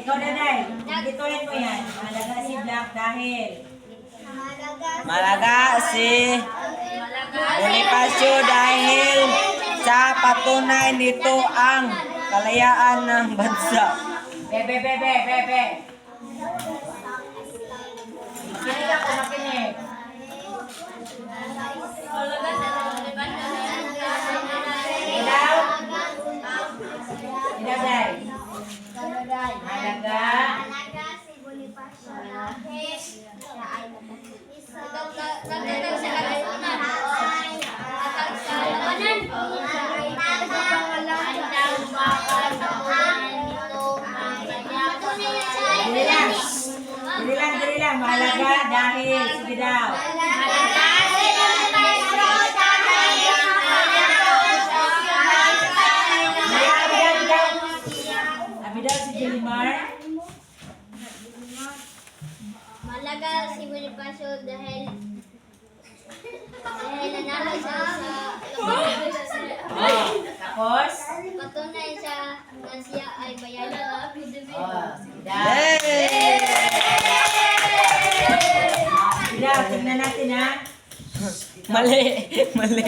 ikaw na dahil. Dituin mo yan. Malaga si Black dahil. Malaga si Bonifacio dahil sa patunay nito ang kalayaan ng bansa. Bebe. Makinig ako, makinig. Ilaw? Ilaw dahil. Malaga. si Bonifacio dahil siya ay Nagtatag sa kalisunan. Nagtatag sa labanan. Dili lang. Malaga dahil. Sige daw. Abi daw si Jelimar. Malaga si Bonifacio dahil nanalo siya sa labanan. Tapos? Patunay siya na siya ay bayani. Sige daw. Yay! Sige daw, tingnan natin ha. Mali.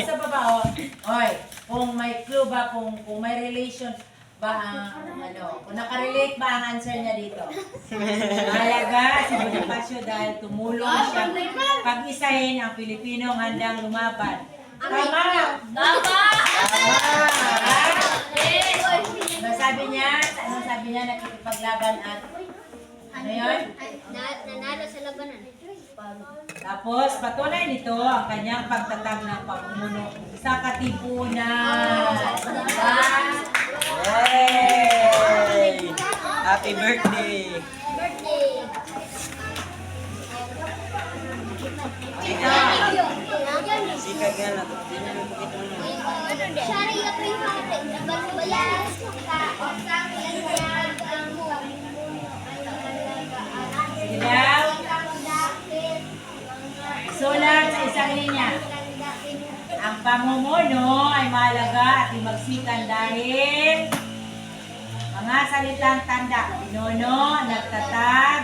Sa baba, Oy, kung may clue ba, kung may relation ba ang kung nakarelate ba ang answer niya dito? Malaga si Bonifacio dahil tumulong siya pag-isahin ang Pilipinong handang lumaban. Tama! Ano sabi niya? Nakikipaglaban at ano yun? Nanalo sa labanan. Tapos, patunay nito ang kanyang pagtatag ng pamumuno sa katipunan. Yay! Happy birthday! Sikag nga na to. Shari yung pinakate. Nagbayaran Sige daw. Sulat sa isang linya. Ang pamumuno ay mahalaga at himagsikan dahil mga salitang tanda. Pinuno, nagtatag,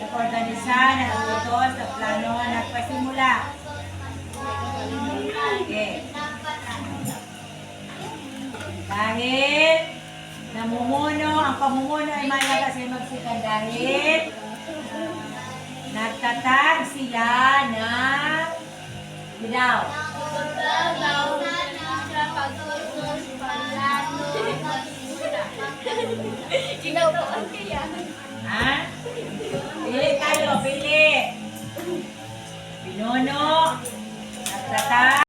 nag-organisa, nag-utos, nagplano, nagpasimula. Okay. Dahil namumuno, ang pamumuno ay mahalaga sa himagsikan dahil nagtatag sila na bidaw. Ha? Pili tayo, pili. Pinuno, nagtatag.